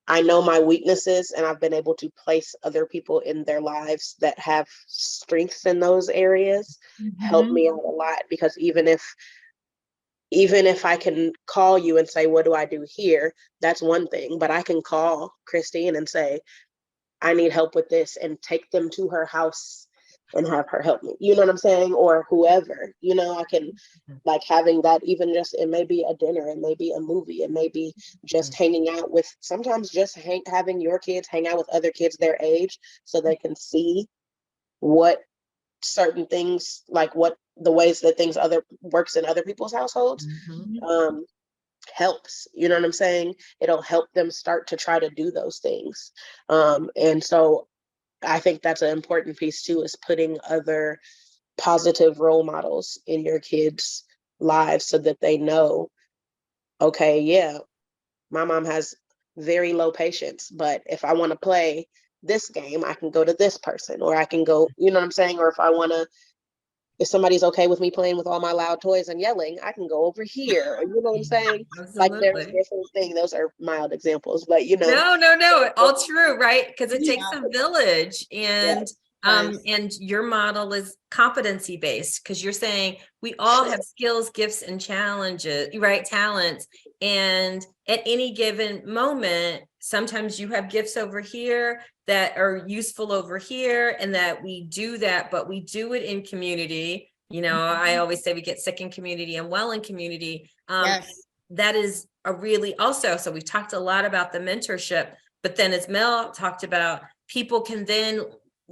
I know my weaknesses and I've been able to place other people in their lives that have strengths in those areas help Mhm. me out a lot because even if I can call you and say, what do I do here? That's one thing, but I can call Christine and say, I need help with this and take them to her house and have her help me. You know what I'm saying? Or whoever, you know, I can like having that even just it may be a dinner, it may be a movie, it may be just Mhm. hanging out with sometimes just having your kids hang out with other kids their age so they can see what certain things like what the ways that things other works in other people's households Mhm. Mhm. um helps, you know what I'm saying? It'll help them start to try to do those things. And so I think that's an important piece too, is putting other positive role models in your kids' lives so that they know, okay, yeah, my mom has very low patience, but if I want to play this game, I can go to this person, or I can go, you know what I'm saying? Or if I want to, if somebody's okay with me playing with all my loud toys and yelling, I can go over here. Or, you know what I'm Yeah, saying? Like there's absolutely. different things. Those are mild examples, but you know, No, no, no, all true, right? Because it takes Yeah. a village yes, and your model is competency based because you're saying we all have skills, gifts, and challenges, right? Talents. And at any given moment, sometimes you have gifts over here that are useful over here, and that we do that, but we do it in community. You know, I Mhm. always say we get sick in community and well in community. Yes. That is a really also, so we've talked a lot about the mentorship, but then as Mel talked about, people can then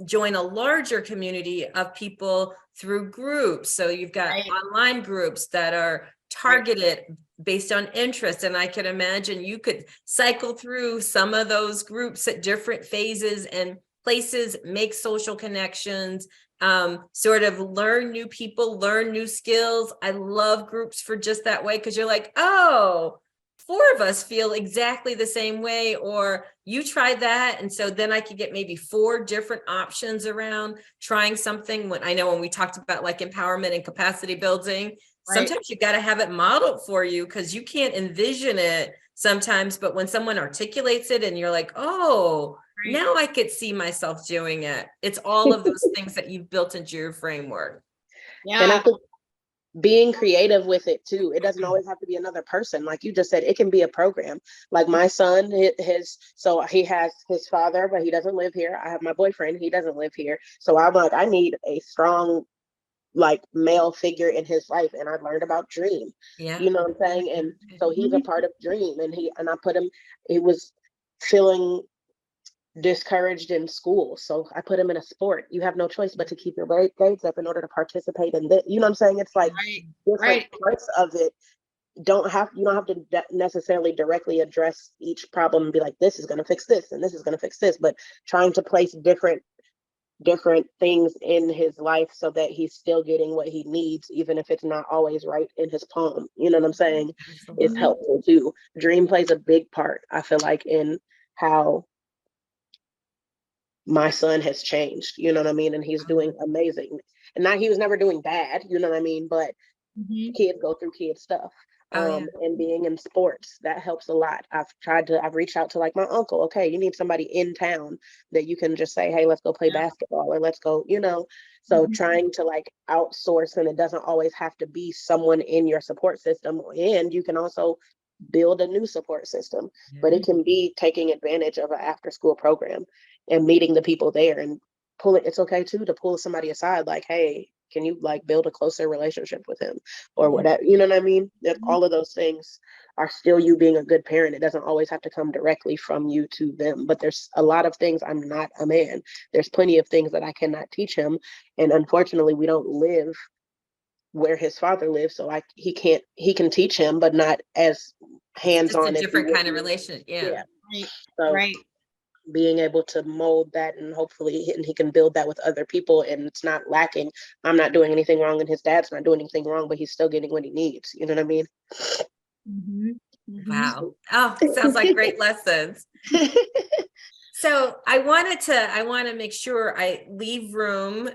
join a larger community of people through groups. So you've got Right. online groups that are Right. targeted based on interest. And I can imagine you could cycle through some of those groups at different phases and places, make social connections, sort of learn new people, learn new skills. I love groups for just that way because you're like, oh, four of us feel exactly the same way, or you tried that. And so then I could get maybe four different options around trying something. When I know when we talked about like empowerment and capacity building, Right. sometimes you got to have it modeled for you because you can't envision it sometimes. But when someone articulates it and you're like, oh, Right. now I could see myself doing it. It's all of those things that you've built into your framework. and I Yeah. think being creative with it too. It doesn't always have to be another person. Like you just said, it can be a program. Like my son, so he has his father, but he doesn't live here. I have my boyfriend, he doesn't live here. So I'm like, I need a strong, like male figure in his life. And I learned about Dream. Yeah. You know what I'm saying? And so he's a Mhm. part of Dream. And I put him, he was feeling discouraged in school. So I put him in a sport. You have no choice but to keep your grades up in order to participate in this. You know what I'm saying? It's like Right. different Right. parts of it you don't have to necessarily directly address each problem and be like, this is going to fix this and this is going to fix this, but trying to place different different things in his life so that he's still getting what he needs, even if it's not always right in his palm. You know what I'm saying? It's Absolutely. helpful too. Dream plays a big part, I feel like, in how my son has changed. You know what I mean? And he's doing amazing. And not he was never doing bad, you know what I mean? But Mhm. kids go through kid stuff. Oh, yeah. And being in sports, that helps a lot. I've reached out to like my uncle. Okay, you need somebody in town that you can just say, hey, let's go play basketball or let's go, you know. So Mhm. trying to like outsource, and it doesn't always have to be someone in your support system. And you can also build a new support system, but it can be taking advantage of an after school program and meeting the people there and pull it. It's okay too to pull somebody aside, like, hey, can you like build a closer relationship with him or whatever? You know what I mean? If all of those things are still you being a good parent, it doesn't always have to come directly from you to them. But there's a lot of things. I'm not a man. There's plenty of things that I cannot teach him. And unfortunately, we don't live where his father lives. So he can teach him, but not as It's just a hands-on as he different would kind of be. relation. Yeah. Yeah. Right. So Right. being able to mold that, and hopefully and he can build that with other people, and it's not lacking. I'm not doing anything wrong and his dad's not doing anything wrong, but he's still getting what he needs. You know what I mean? Mhm. Mhm. Wow. Oh, sounds like great lessons. So I want to make sure I leave room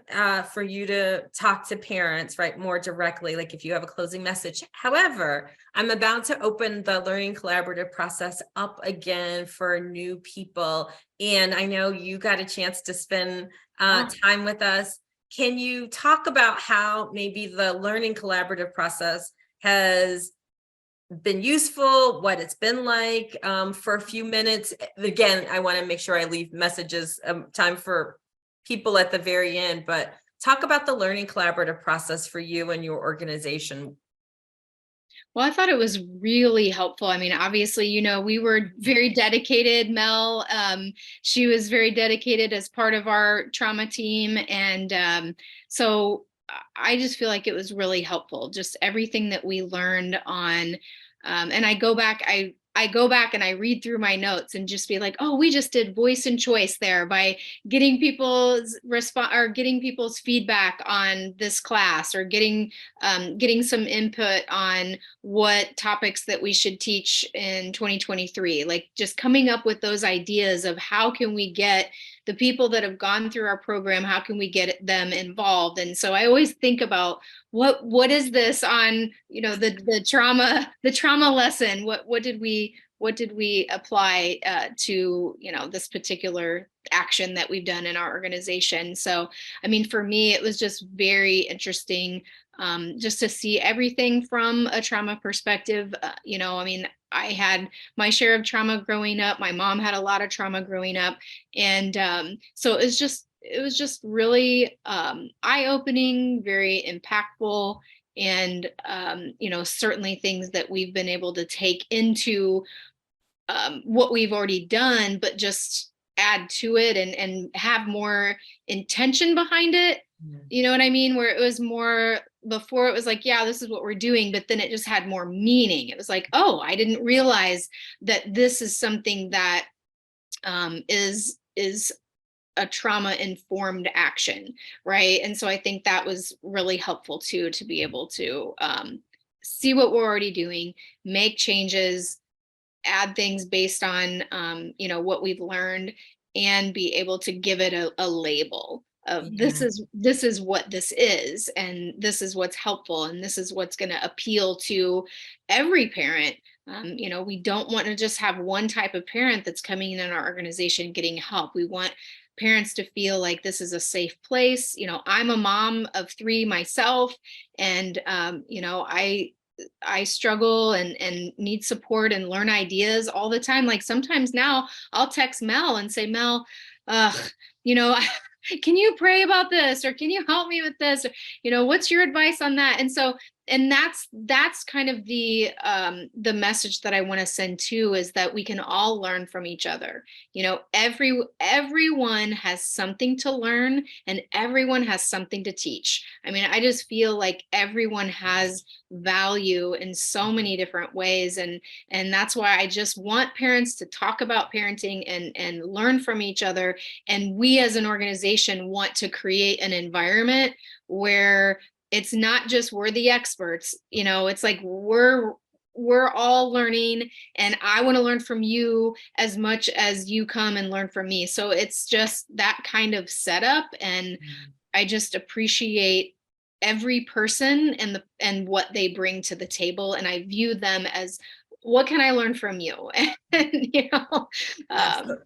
for you to talk to parents, right, more directly, like if you have a closing message. However, I'm about to open the learning collaborative process up again for new people. And I know you got a chance to spend time with us. Can you talk about how maybe the learning collaborative process has been useful, what it's been like for a few minutes? Again, I want to make sure I leave messages, time for people at the very end, but talk about the learning collaborative process for you and your organization. Well, I thought it was really helpful. I mean, obviously, we were very dedicated. Mel, she was very dedicated as part of our trauma team. And so I just feel like it was really helpful. Just everything that we learned on, and I go back and I read through my notes and just be like, oh, we just did voice and choice there by getting people's response or getting people's feedback on this class, or getting some input on what topics that we should teach in 2023, like just coming up with those ideas of how can we get the people that have gone through our program, how can we get them involved? And so I always think about what is this on, the trauma lesson, what did we apply to this particular action that we've done in our organization. So I mean, for me, it was just very interesting, just to see everything from a trauma perspective. I mean, I had my share of trauma growing up. My mom had a lot of trauma growing up. And so it was just really eye-opening, very impactful, and certainly things that we've been able to take into what we've already done, but just add to it and have more intention behind it. You know what I mean? Where it was more, before it was like, yeah, this is what we're doing, but then it just had more meaning. It was like, oh, I didn't realize that this is something that is a trauma informed action, right? And so I think that was really helpful too, to be able to see what we're already doing, make changes, add things based on what we've learned, and be able to give it a label of Yeah. this is what this is, and this is what's helpful, and this is what's going to appeal to every parent. We don't want to just have one type of parent that's coming in our organization getting help. We want parents to feel like this is a safe place. I'm a mom of 3 myself, and I struggle and need support and learn ideas all the time. Like sometimes now I'll text Mel and say, Mel, you know, can you pray about this? Or can you help me with this? Or, what's your advice on that? And so and that's kind of the message that I want to send too, is that we can all learn from each other. You know, everyone has something to learn, and everyone has something to teach. I mean, I just feel like everyone has value in so many different ways, and that's why I just want parents to talk about parenting and learn from each other. And we as an organization want to create an environment where it's not just we're the experts, you know, it's like we're all learning, and I want to learn from you as much as you come and learn from me. So it's just that kind of setup, and I just appreciate every person and what they bring to the table, and I view them as, what can I learn from you? And you know, Absolutely.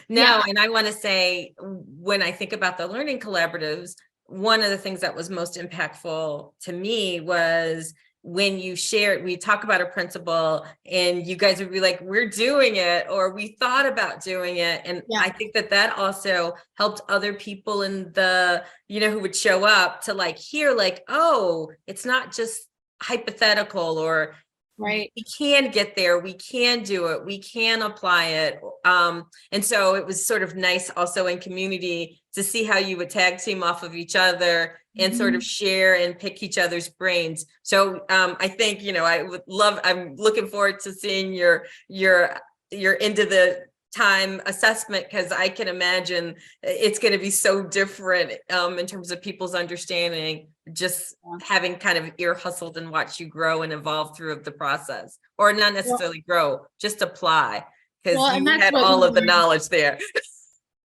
No, yeah. and I want to say, when I think about the learning collaboratives, one of the things that was most impactful to me was when you shared, we talk about a principle and you guys would be like, we're doing it, or we thought about doing it. And Yeah. I think that that also helped other people in the, you know, who would show up to like hear like, oh, it's not just hypothetical, or Right. we can get there, we can do it, we can apply it. And so it was sort of nice also in community to see how you would tag team off of each other and sort of share and pick each other's brains. So I think, you know, I'm looking forward to seeing your into the time assessment, because I can imagine it's going to be so different in terms of people's understanding, just having kind of ear hustled and watch you grow and evolve through the process, or not necessarily grow, just apply, because Well, and you that's had what all we of the learned. knowledge there.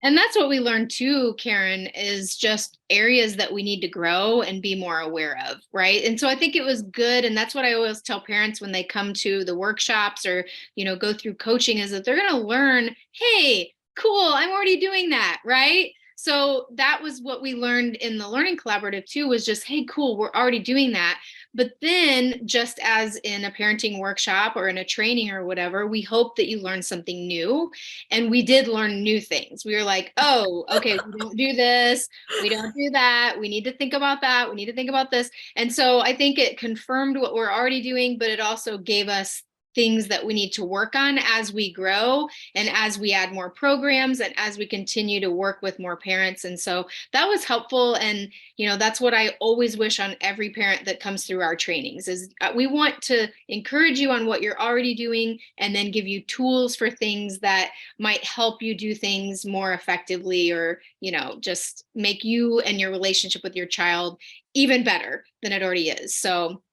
And that's what we learned too, Karen, is just areas that we need to grow and be more aware of, right? And so I think it was good, and that's what I always tell parents when they come to the workshops or, you know, go through coaching, is that they're going to learn, hey, cool, I'm already doing that, right? So that was what we learned in the learning collaborative too, was just, hey, cool, we're already doing that. But then, just as in a parenting workshop or in a training or whatever, we hope that you learn something new. And we did learn new things. We were like, oh, okay, we don't do this, we don't do that, we need to think about that, we need to think about this. And so I think it confirmed what we're already doing, but it also gave us things that we need to work on as we grow and as we add more programs and as we continue to work with more parents. And so that was helpful. And, you know, that's what I always wish on every parent that comes through our trainings, is we want to encourage you on what you're already doing, and then give you tools for things that might help you do things more effectively, or, you know, just make you and your relationship with your child even better than it already is. So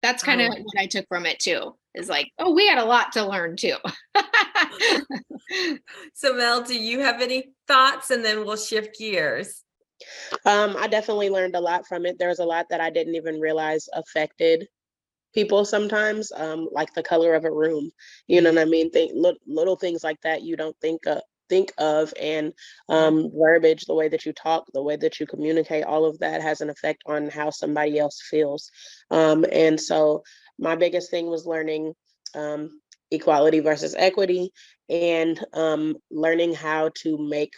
that's kind of what I took from it too, is like, oh, we had a lot to learn too. So Mel, do you have any thoughts? And then we'll shift gears. I definitely learned a lot from it. There's a lot that I didn't even realize affected people sometimes, like the color of a room, you know what I mean? Little things like that you don't think of, and verbiage, the way that you talk, the way that you communicate, all of that has an effect on how somebody else feels. And so my biggest thing was learning equality versus equity, and learning how to make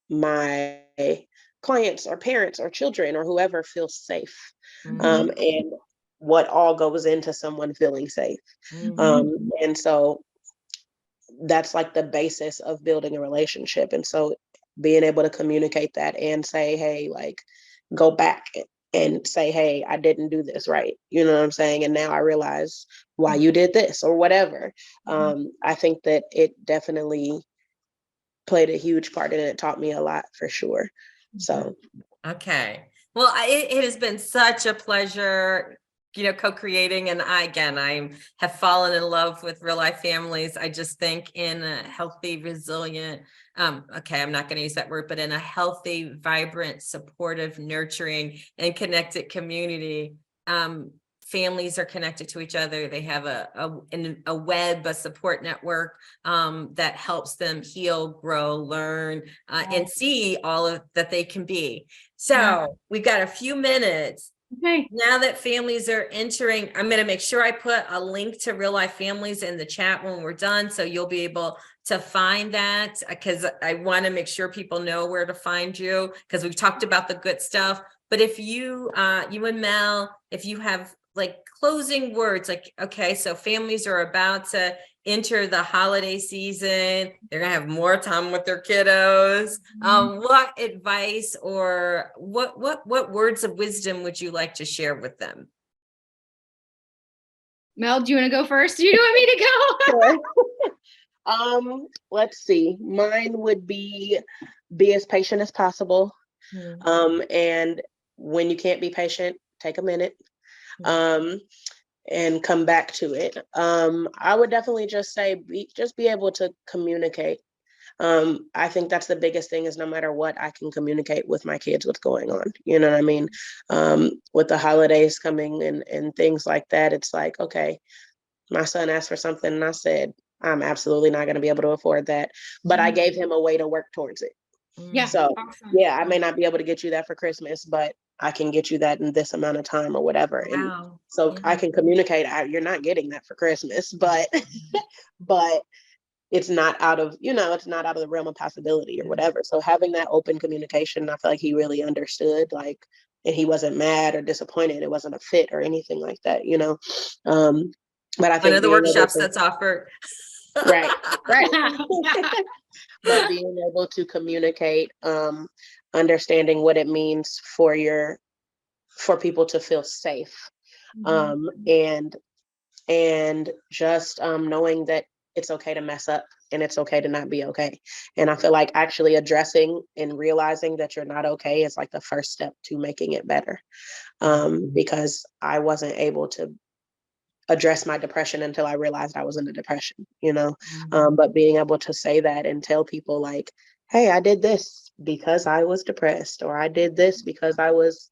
my clients or parents or children or whoever feel safe, and what all goes into someone feeling safe. And so that's like the basis of building a relationship. And so being able to communicate that and say, hey, like, go back and say, hey, I didn't do this right. You know what I'm saying? And now I realize why you did this or whatever. I think that it definitely played a huge part, and it taught me a lot for sure. So. Okay. Well, it has been such a pleasure, you know, co-creating. And I have fallen in love with Real Life Families. I just think in a healthy, resilient, okay, I'm not going to use that word, but in a healthy, vibrant, supportive, nurturing, and connected community, families are connected to each other. They have a web, a support network that helps them heal, grow, learn, and see all of that they can be. So we've got a few minutes. Okay. Now that families are entering, I'm going to make sure I put a link to Real Life Families in the chat when we're done, so you'll be able to find that, because I want to make sure people know where to find you, because we've talked about the good stuff. But if you and Mel, if you have like closing words, like, okay, so families are about to enter the holiday season. They're gonna have more time with their kiddos. What advice or what words of wisdom would you like to share with them? Mel, do you want to go first? Do you want me to go? Sure. Let's see. Mine would be as patient as possible. And when you can't be patient, take a minute. And come back to it. I would definitely just say, be able to communicate. I think that's the biggest thing, is no matter what, I can communicate with my kids what's going on. You know what I mean? With the holidays coming and things like that, it's like, okay, my son asked for something and I said, I'm absolutely not going to be able to afford that. But I gave him a way to work towards it. Yeah. So Awesome. yeah, I may not be able to get you that for Christmas, but I can get you that in this amount of time or whatever. Wow. And so I can communicate, you're not getting that for Christmas, but but it's not out of, it's not out of the realm of possibility or whatever. So having that open communication, I feel like he really understood, like, and he wasn't mad or disappointed. It wasn't a fit or anything like that, But I think one of the being able workshops to- that's offered. right. But being able to communicate, understanding what it means for people to feel safe, and just knowing that it's okay to mess up and it's okay to not be okay. And I feel like actually addressing and realizing that you're not okay is like the first step to making it better, because I wasn't able to address my depression until I realized I was in a depression, but being able to say that and tell people, like, hey, I did this because I was depressed, or I did this because I was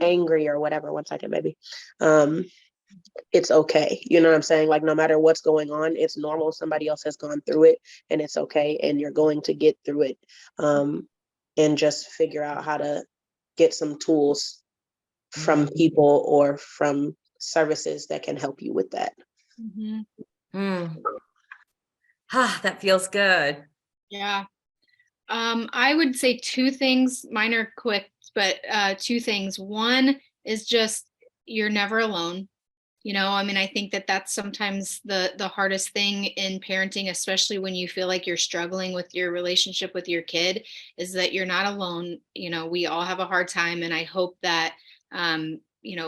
angry, or whatever. One second, baby. It's okay. You know what I'm saying? Like, no matter what's going on, it's normal. Somebody else has gone through it and it's okay. And you're going to get through it. And just figure out how to get some tools from people or from services that can help you with that. That feels good. Yeah. I would say two things. Mine are quick, but two things. One is just, you're never alone. I think that that's sometimes the hardest thing in parenting, especially when you feel like you're struggling with your relationship with your kid, is that you're not alone. We all have a hard time. And I hope that,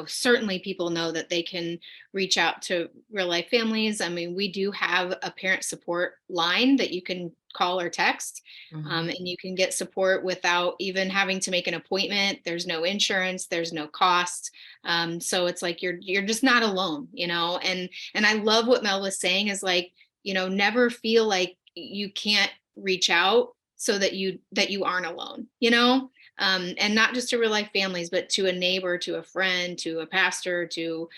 certainly people know that they can reach out to Real Life Families. I mean, we do have a parent support line that you can call or text, and you can get support without even having to make an appointment. There's no insurance, there's no cost. So it's like, you're just not alone, and I love what Mel was saying, is like, never feel like you can't reach out, so that you aren't alone, and not just to Real Life Families, but to a neighbor, to a friend, to a pastor, to,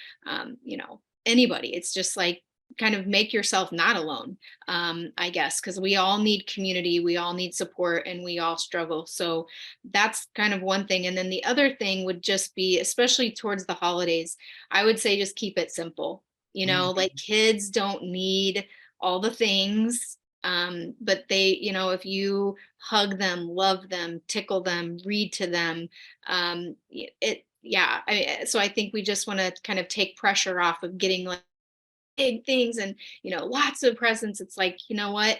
anybody. It's just like, kind of make yourself not alone, I guess, because we all need community, we all need support, and we all struggle. So that's kind of one thing. And then the other thing would just be, especially towards the holidays, I would say just keep it simple. Like, kids don't need all the things, but they, if you hug them, love them, tickle them, read to them, so I think we just want to kind of take pressure off of getting like big things and, lots of presents. It's like, what?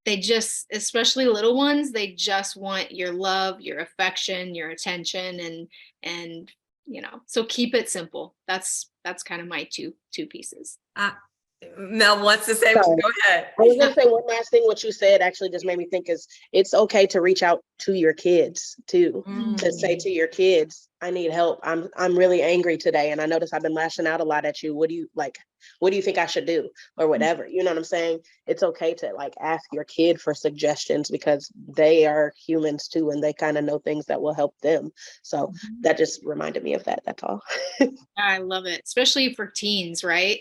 They just, especially little ones, they just want your love, your affection, your attention, and, so keep it simple. That's kind of my two pieces. Mel wants to say, Sorry. go ahead. I was going to say one last thing. What you said actually just made me think is, it's okay to reach out to your kids too, to say to your kids, I need help. I'm really angry today, and I notice I've been lashing out a lot at you. What do you think I should do, or whatever? You know what I'm saying? It's okay to like ask your kid for suggestions, because they are humans too, and they kind of know things that will help them. So that just reminded me of that. That's all. I love it, especially for teens, right?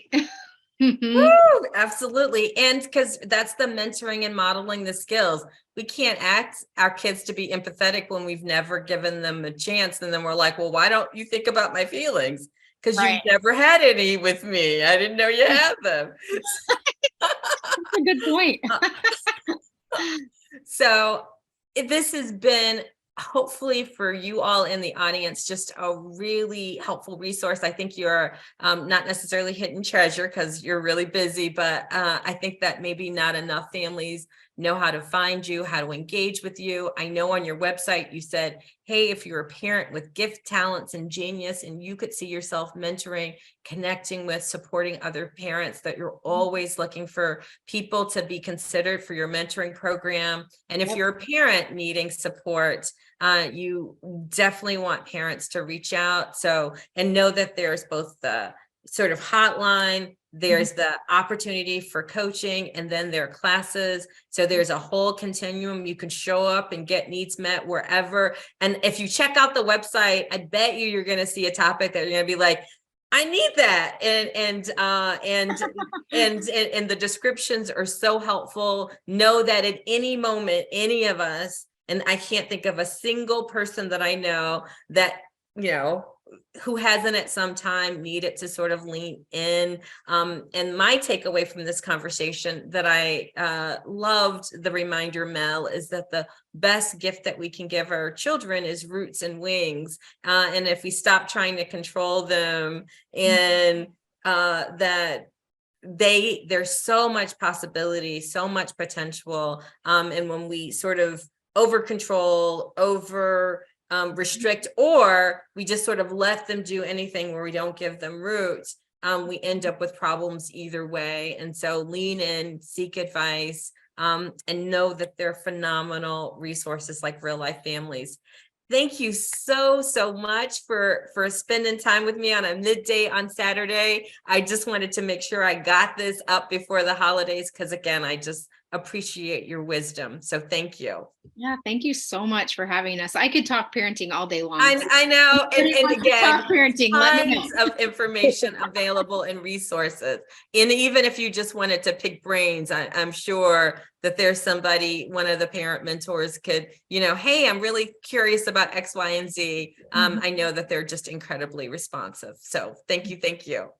Woo, absolutely. And because that's the mentoring and modeling the skills. We can't ask our kids to be empathetic when we've never given them a chance. And then we're like, well, why don't you think about my feelings? Because Right. you've never had any with me. I didn't know you had them. That's a good point. So this has been hopefully for you all in the audience, just a really helpful resource. I think you're not necessarily hidden treasure because you're really busy, but I think that maybe not enough families know how to find you, how to engage with you. I know on your website you said, hey, if you're a parent with gift, talents, and genius, and you could see yourself mentoring, connecting with, supporting other parents, that you're always looking for people to be considered for your mentoring program. And if Yep. you're a parent needing support, you definitely want parents to reach out. So, and know that there's both the sort of hotline, there's the opportunity for coaching, and then there are classes. So there's a whole continuum. You can show up and get needs met wherever. And if you check out the website, I bet you're going to see a topic that you're going to be like, I need that. And the descriptions are so helpful. Know that at any moment, any of us, and I can't think of a single person that I know that, who hasn't at some time needed to sort of lean in. And my takeaway from this conversation that I loved the reminder, Mel, is that the best gift that we can give our children is roots and wings. And if we stop trying to control them, and that there's so much possibility, so much potential. And when we sort of over control, restrict, or we just sort of let them do anything where we don't give them roots, we end up with problems either way. And so lean in, seek advice, and know that they're phenomenal resources like Real Life Families. Thank you so much for spending time with me on a midday on Saturday. I just wanted to make sure I got this up before the holidays, because again, I just appreciate your wisdom. So thank you. Yeah, thank you so much for having us. I could talk parenting all day long. I know. And again, talk parenting, let me know. tons of information available and resources. And even if you just wanted to pick brains, I'm sure that there's somebody, one of the parent mentors could, hey, I'm really curious about X, Y, and Z. I know that they're just incredibly responsive. So thank you. Thank you.